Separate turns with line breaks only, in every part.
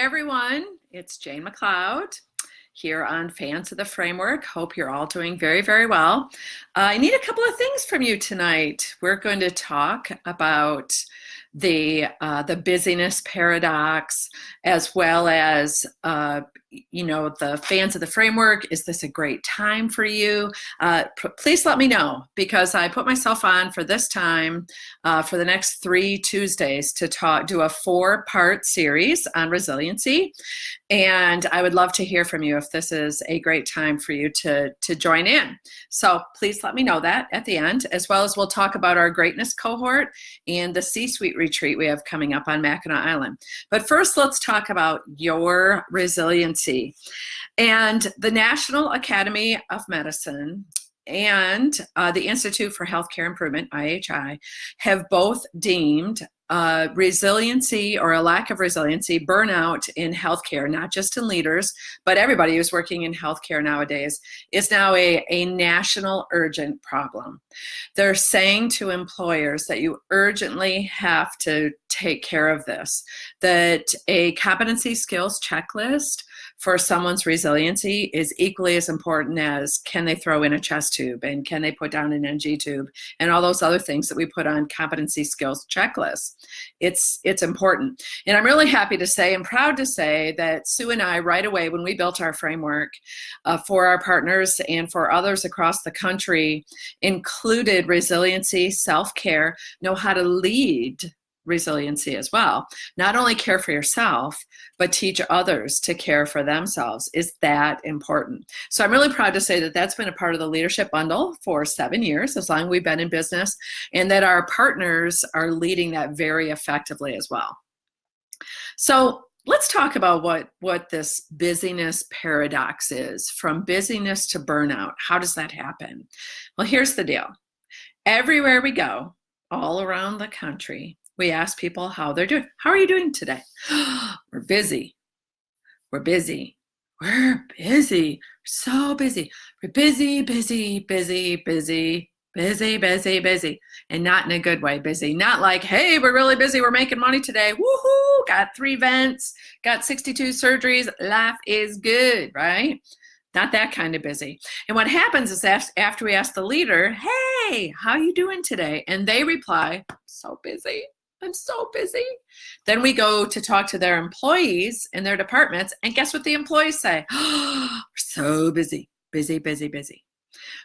everyone. It's Jane McLeod here on Fans of the Framework. Hope you're all doing very, very well. I need a couple of things from you tonight. We're going to talk about the busyness paradox, as well as the Fans of the Framework. Is this a great time for you? Please let me know, because I put myself on for this time for the next 3 Tuesdays to do a 4-part series on resiliency, and I would love to hear from you if this is a great time for you to join in. So please let me know that at the end, as well as we'll talk about our greatness cohort and the C-suite retreat we have coming up on Mackinac Island. But first, let's talk about your resiliency. And the National Academy of Medicine and the Institute for Healthcare Improvement, IHI, have both deemed resiliency, or a lack of resiliency, burnout in healthcare, not just in leaders, but everybody who's working in healthcare nowadays, is now a national urgent problem. They're saying to employers that you urgently have to take care of this, that a competency skills checklist for someone's resiliency is equally as important as can they throw in a chest tube and can they put down an NG tube and all those other things that we put on competency skills checklists. It's important. And I'm really happy to say and proud to say that Sue and I, right away when we built our framework for our partners and for others across the country, included resiliency, self-care, know how to lead resiliency as well. Not only care for yourself, but teach others to care for themselves. Is that important? So I'm really proud to say that that's been a part of the leadership bundle for 7 years, as long as we've been in business, and that our partners are leading that very effectively as well. So let's talk about what this busyness paradox is. From busyness to burnout, how does that happen? Well, here's the deal. Everywhere we go, all around the country, we ask people how they're doing. How are you doing today? We're busy. We're busy. We're busy. So busy. We're busy, busy, busy, busy, busy, busy, busy. And not in a good way, busy. Not like, hey, we're really busy. We're making money today. Woohoo! Got 3 vents. Got 62 surgeries. Life is good, right? Not that kind of busy. And what happens is after we ask the leader, hey, how are you doing today? And they reply, so busy. I'm so busy. Then we go to talk to their employees in their departments, and guess what the employees say? Oh, we're so busy, busy, busy, busy.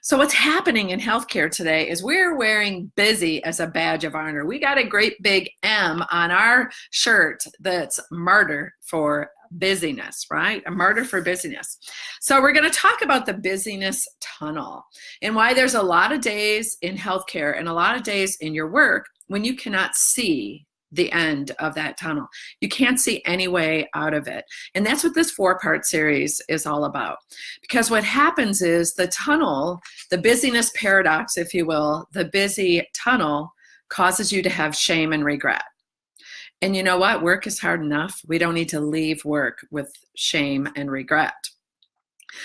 So what's happening in healthcare today is we're wearing busy as a badge of honor. We got a great big M on our shirt that's martyr for busyness, right? A martyr for busyness. So we're going to talk about the busyness tunnel and why there's a lot of days in healthcare and a lot of days in your work when you cannot see the end of that tunnel. You can't see any way out of it. And that's what this 4-part series is all about. Because what happens is the tunnel, the busyness paradox, if you will, the busy tunnel causes you to have shame and regret. And you know what? Work is hard enough. We don't need to leave work with shame and regret.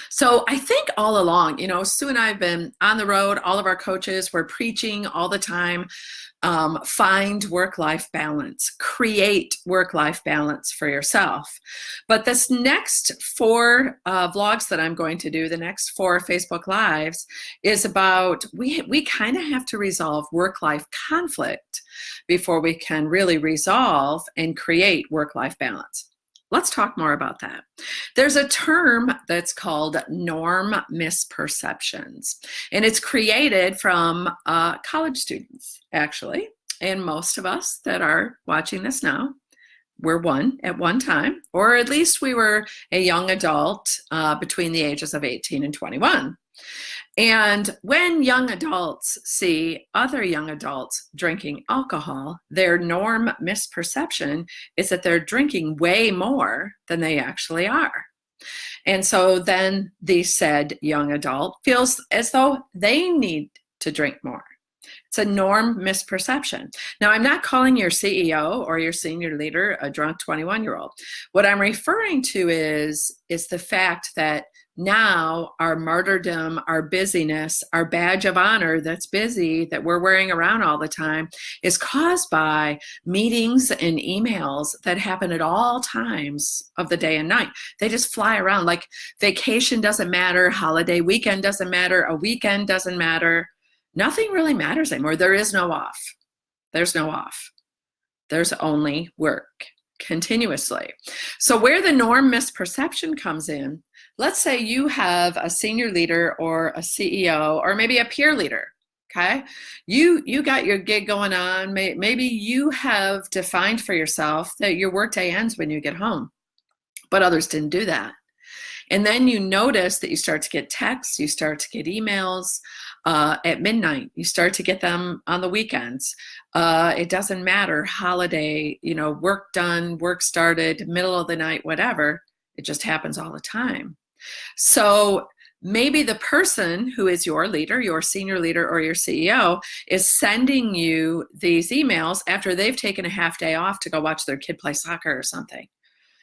So I think all along, Sue and I have been on the road. All of our coaches, we're preaching all the time. Find work-life balance, create work-life balance for yourself. But this next 4 vlogs that I'm going to do, the next 4 Facebook Lives, is about we kind of have to resolve work-life conflict before we can really resolve and create work-life balance. Let's talk more about that. There's a term that's called norm misperceptions, and it's created from college students, actually. And most of us that are watching this now were one at one time, or at least we were a young adult between the ages of 18 and 21. And when young adults see other young adults drinking alcohol, their norm misperception is that they're drinking way more than they actually are. And so then the said young adult feels as though they need to drink more. It's a norm misperception. Now, I'm not calling your CEO or your senior leader a drunk 21-year-old. What I'm referring to is the fact that Now our martyrdom, our busyness, our badge of honor that's busy, that we're wearing around all the time, is caused by meetings and emails that happen at all times of the day and night. They just fly around. Like vacation doesn't matter, holiday weekend doesn't matter, a weekend doesn't matter. Nothing really matters anymore. There is no off. There's no off. There's only work continuously. So where the norm misperception comes in, let's say you have a senior leader or a CEO or maybe a peer leader, okay? You got your gig going on. Maybe you have defined for yourself that your workday ends when you get home, but others didn't do that. And then you notice that you start to get texts, you start to get emails at midnight, you start to get them on the weekends. It doesn't matter, holiday, work done, work started, middle of the night, whatever. It just happens all the time. So maybe the person who is your leader, your senior leader or your CEO is sending you these emails after they've taken a half day off to go watch their kid play soccer or something.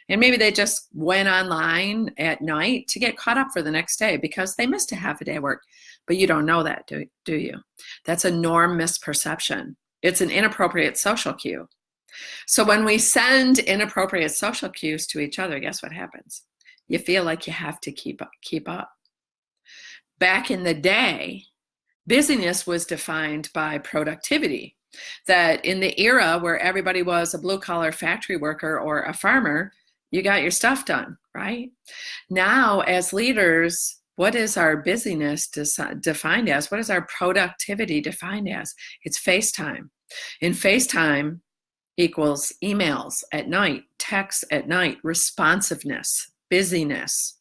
And maybe they just went online at night to get caught up for the next day because they missed a half a day of work. But you don't know that, do you? That's a norm misperception. It's an inappropriate social cue. So when we send inappropriate social cues to each other, guess what happens? You feel like you have to keep up. Back in the day, busyness was defined by productivity. That in the era where everybody was a blue-collar factory worker or a farmer, you got your stuff done, right? Now, as leaders, what is our busyness defined as? What is our productivity defined as? It's FaceTime. And FaceTime equals emails at night, texts at night, responsiveness, busyness,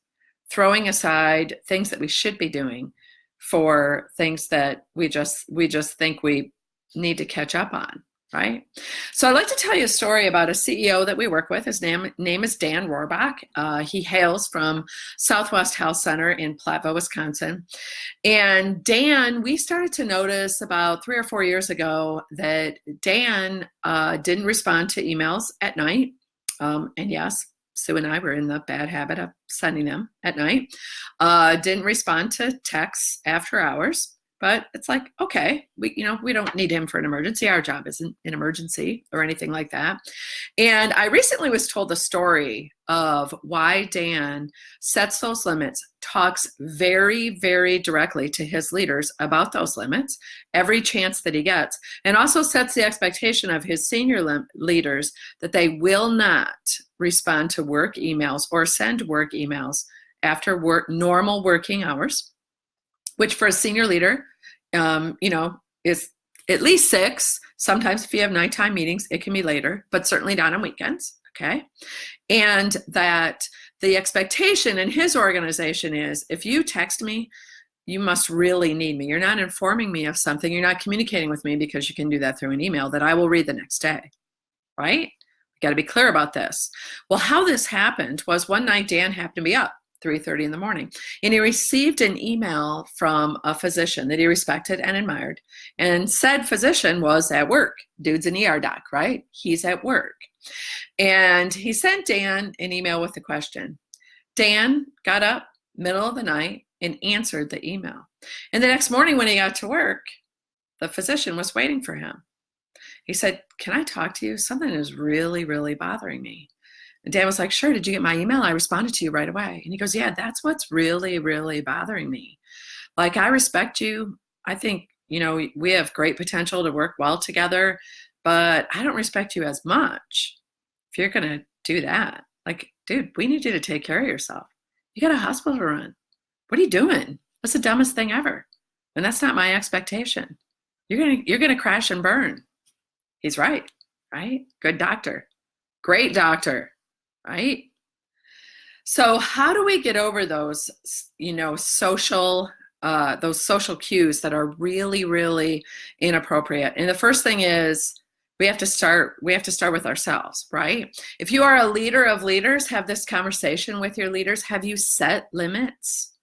throwing aside things that we should be doing for things that we just think we need to catch up on, right? So I'd like to tell you a story about a CEO that we work with. His name is Dan Rohrback. He hails from Southwest Health Center in Platteville, Wisconsin. And Dan, we started to notice about 3 or 4 years ago that Dan didn't respond to emails at night. And yes, Sue and I were in the bad habit of sending them at night. Didn't respond to texts after hours. But it's like, okay, we don't need him for an emergency. Our job isn't an emergency or anything like that. And I recently was told the story of why Dan sets those limits, talks very, very directly to his leaders about those limits every chance that he gets, and also sets the expectation of his senior leaders that they will not respond to work emails or send work emails after normal working hours, which for a senior leader, is at least 6. Sometimes if you have nighttime meetings, it can be later, but certainly not on weekends, okay? And that the expectation in his organization is, if you text me, you must really need me. You're not informing me of something. You're not communicating with me because you can do that through an email that I will read the next day, right? We got to be clear about this. Well, how this happened was one night Dan happened to be up 3:30 in the morning. And he received an email from a physician that he respected and admired. And said physician was at work. Dude's an ER doc, right? He's at work. And he sent Dan an email with the question. Dan got up middle of the night and answered the email. And the next morning when he got to work, the physician was waiting for him. He said, "Can I talk to you? Something is really, really bothering me." And Dan was like, "Sure, did you get my email? I responded to you right away." And he goes, "Yeah, that's what's really, really bothering me. Like, I respect you. I think, we have great potential to work well together, but I don't respect you as much. If you're going to do that, like, dude, we need you to take care of yourself. You got a hospital to run. What are you doing? That's the dumbest thing ever. And that's not my expectation. You're going to crash and burn." He's right? Good doctor. Great doctor. Right? So how do we get over those, social cues that are really, really inappropriate? And the first thing is we have to start with ourselves, right? If you are a leader of leaders, have this conversation with your leaders. Have you set limits?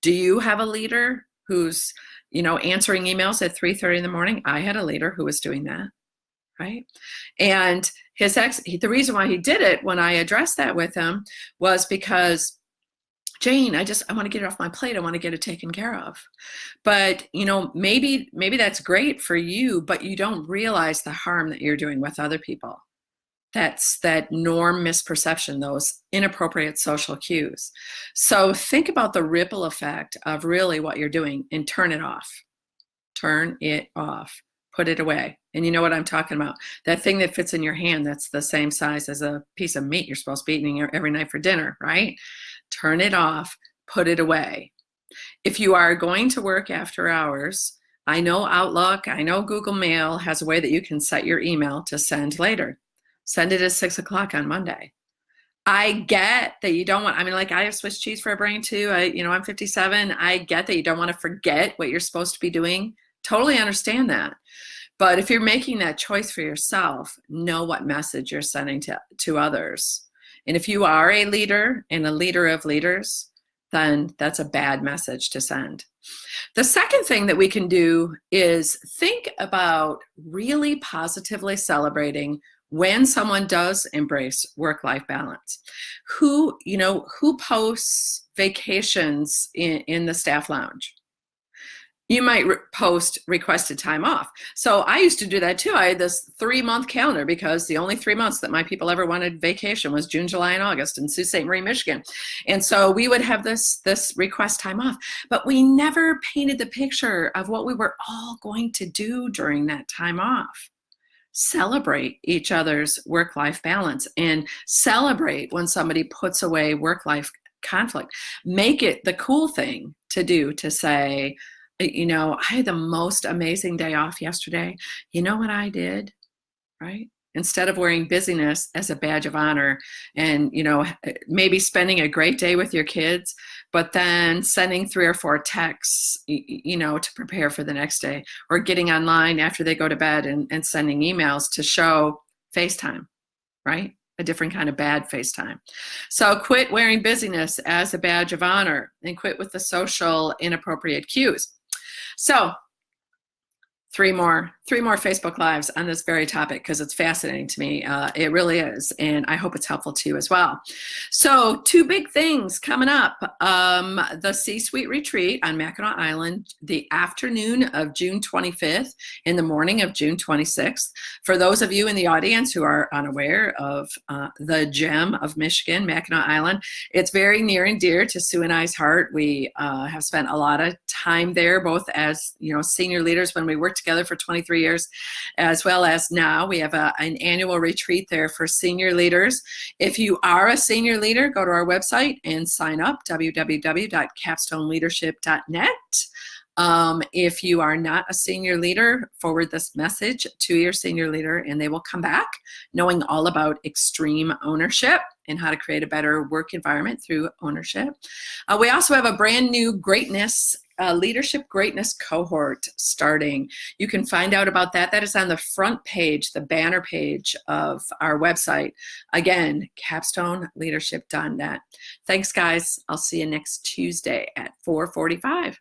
Do you have a leader who's, answering emails at 3:30 in the morning? I had a leader who was doing that. Right? And the reason why he did it when I addressed that with him was because Jane, I want to get it off my plate. I want to get it taken care of. But, maybe that's great for you, but you don't realize the harm that you're doing with other people. That's that norm misperception, those inappropriate social cues. So think about the ripple effect of really what you're doing and turn it off. Turn it off. Put it away. And you know what I'm talking about. That thing that fits in your hand that's the same size as a piece of meat you're supposed to be eating every night for dinner, right? Turn it off. Put it away. If you are going to work after hours, I know Outlook, I know Google Mail has a way that you can set your email to send later. Send it at 6 o'clock on Monday. I get that you don't want, I have Swiss cheese for a brain too. I'm 57. I get that you don't want to forget what you're supposed to be doing. Totally understand that. But if you're making that choice for yourself, know what message you're sending to others. And if you are a leader and a leader of leaders, then that's a bad message to send. The second thing that we can do is think about really positively celebrating when someone does embrace work-life balance. Who posts vacations in the staff lounge? You might post requested time off. So I used to do that too. I had this 3-month calendar because the only 3 months that my people ever wanted vacation was June, July, and August in Sault Ste. Marie, Michigan. And so we would have this request time off, but we never painted the picture of what we were all going to do during that time off. Celebrate each other's work-life balance and celebrate when somebody puts away work-life conflict. Make it the cool thing to do to say, I had the most amazing day off yesterday. You know what I did, right? Instead of wearing busyness as a badge of honor and, maybe spending a great day with your kids, but then sending 3 or 4 texts, to prepare for the next day, or getting online after they go to bed and sending emails to show FaceTime, right? A different kind of bad FaceTime. So quit wearing busyness as a badge of honor and quit with the social inappropriate cues. So 3 more Facebook Lives on this very topic because it's fascinating to me. It really is, and I hope it's helpful to you as well. So 2 big things coming up. The C-Suite Retreat on Mackinac Island, the afternoon of June 25th and the morning of June 26th. For those of you in the audience who are unaware of the gem of Michigan, Mackinac Island, it's very near and dear to Sue and I's heart. We have spent a lot of time there, both as senior leaders when we worked together for 23 years, as well as now we have an annual retreat there for senior leaders. If you are a senior leader, go to our website and sign up, www.capstoneleadership.net. If you are not a senior leader, forward this message to your senior leader and they will come back knowing all about extreme ownership and how to create a better work environment through ownership. We also have a brand new leadership greatness cohort starting. You can find out about that. That is on the front page, the banner page of our website. Again, capstoneleadership.net. Thanks, guys. I'll see you next Tuesday at 4:45.